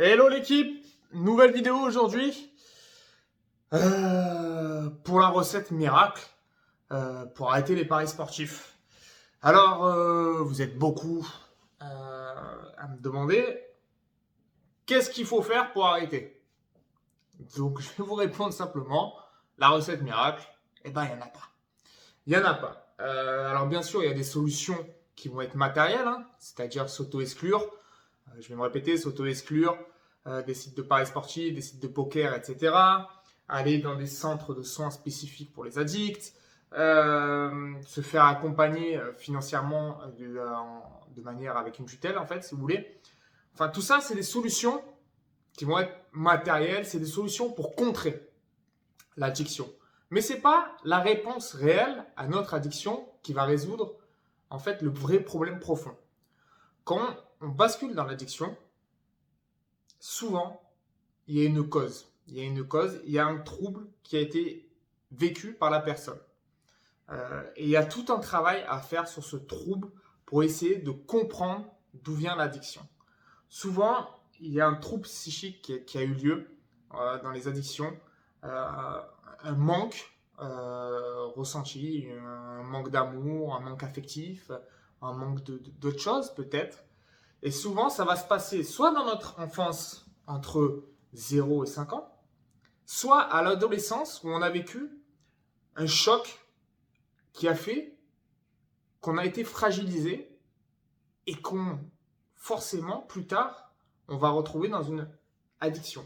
Hello l'équipe, nouvelle vidéo aujourd'hui pour la recette miracle pour arrêter les paris sportifs. Alors, vous êtes beaucoup à me demander qu'est-ce qu'il faut faire pour arrêter. Donc, je vais vous répondre simplement, la recette miracle, eh ben, il n'y en a pas. Il n'y en a pas. Alors, bien sûr, il y a des solutions qui vont être matérielles, hein, c'est-à-dire s'auto-exclure. Je vais me répéter, s'auto-exclure des sites de paris sportifs, des sites de poker, etc. Aller dans des centres de soins spécifiques pour les addicts, se faire accompagner financièrement de manière avec une tutelle, en fait, si vous voulez. Enfin, tout ça, c'est des solutions qui vont être matérielles, c'est des solutions pour contrer l'addiction. Mais ce n'est pas la réponse réelle à notre addiction qui va résoudre, en fait, le vrai problème profond. Quand on bascule dans l'addiction, souvent, il y a une cause. Il y a un trouble qui a été vécu par la personne. Et il y a tout un travail à faire sur ce trouble pour essayer de comprendre d'où vient l'addiction. Souvent, il y a un trouble psychique qui a eu lieu dans les addictions, un manque ressenti, un manque d'amour, un manque affectif, un manque d'autres choses peut-être. Et souvent, ça va se passer soit dans notre enfance, entre 0 et 5 ans, soit à l'adolescence, où on a vécu un choc qui a fait qu'on a été fragilisé et qu'on, forcément, plus tard, on va retrouver dans une addiction.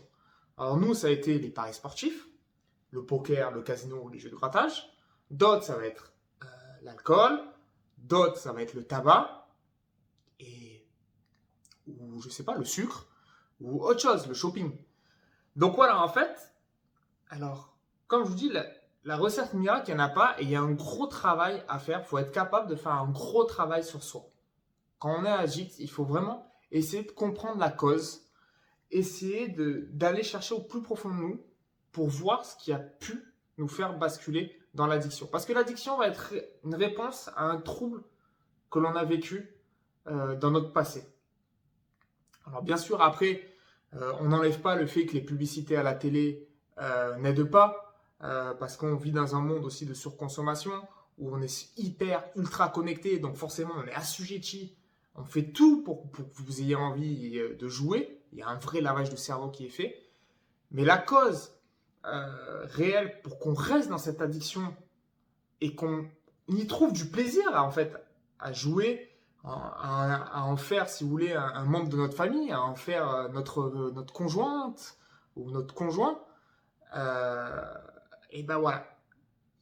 Alors nous, ça a été les paris sportifs, le poker, le casino, les jeux de grattage. D'autres, ça va être l'alcool. D'autres, ça va être le tabac. Ou je sais pas, le sucre, ou autre chose, le shopping. Donc voilà, en fait, alors, comme je vous dis, la recette miracle, il n'y en a pas, et il y a un gros travail à faire. Il faut être capable de faire un gros travail sur soi. Quand on est addict, il faut vraiment essayer de comprendre la cause, essayer d'aller chercher au plus profond de nous pour voir ce qui a pu nous faire basculer dans l'addiction. Parce que l'addiction va être une réponse à un trouble que l'on a vécu dans notre passé. Alors bien sûr, après, on n'enlève pas le fait que les publicités à la télé n'aident pas, parce qu'on vit dans un monde aussi de surconsommation, où on est hyper, ultra connecté, donc forcément on est assujetti, on fait tout pour que vous ayez envie de jouer, il y a un vrai lavage de cerveau qui est fait, mais la cause réelle pour qu'on reste dans cette addiction et qu'on y trouve du plaisir en fait à jouer, à en faire, si vous voulez, un membre de notre famille, à en faire notre conjointe ou notre conjoint, et ben voilà.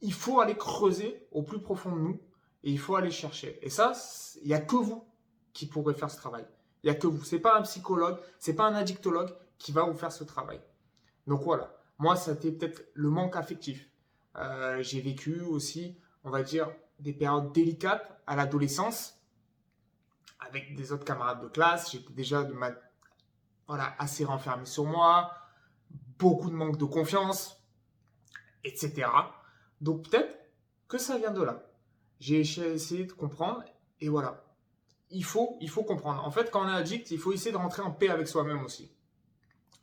Il faut aller creuser au plus profond de nous et il faut aller chercher. Et ça, il n'y a que vous qui pourrez faire ce travail. Il n'y a que vous. Ce n'est pas un psychologue, ce n'est pas un addictologue qui va vous faire ce travail. Donc voilà. Moi, c'était peut-être le manque affectif. J'ai vécu aussi, on va dire, des périodes délicates à l'adolescence avec des autres camarades de classe. J'étais déjà assez renfermé sur moi, beaucoup de manque de confiance, etc. Donc peut-être que ça vient de là. J'ai essayé de comprendre et voilà. Il faut comprendre. En fait, quand on est addict, il faut essayer de rentrer en paix avec soi-même aussi,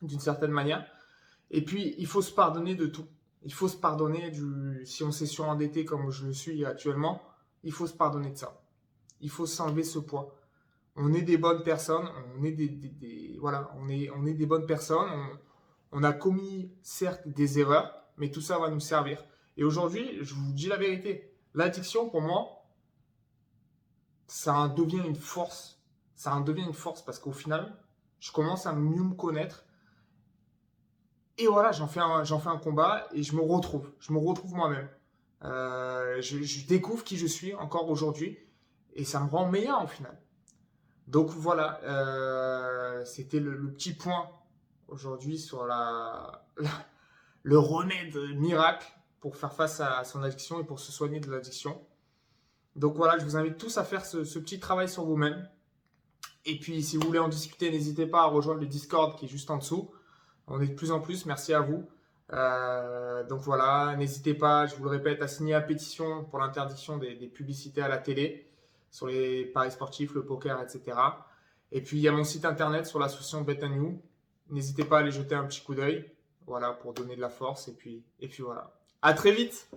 d'une certaine manière. Et puis, il faut se pardonner de tout. Il faut se pardonner si on s'est surendetté comme je le suis actuellement, il faut se pardonner de ça. Il faut s'enlever ce poids. On est des bonnes personnes, on est on est des bonnes personnes, on a commis certes des erreurs, mais tout ça va nous servir. Et aujourd'hui, je vous dis la vérité, l'addiction pour moi, ça en devient une force. Ça en devient une force parce qu'au final, je commence à mieux me connaître. Et voilà, j'en fais un combat et je me retrouve. Je me retrouve moi-même. Je découvre qui je suis encore aujourd'hui et ça me rend meilleur au final. Donc voilà, c'était le petit point aujourd'hui sur le remède miracle pour faire face à son addiction et pour se soigner de l'addiction. Donc voilà, je vous invite tous à faire ce petit travail sur vous-même. Et puis si vous voulez en discuter, n'hésitez pas à rejoindre le Discord qui est juste en dessous. On est de plus en plus, merci à vous. Donc voilà, n'hésitez pas, je vous le répète, à signer la pétition pour l'interdiction des publicités à la télé sur les paris sportifs, le poker, etc. Et puis il y a mon site internet sur l'association Bet&You n'hésitez pas à aller jeter un petit coup d'œil, voilà, pour donner de la force. Et puis voilà. À très vite!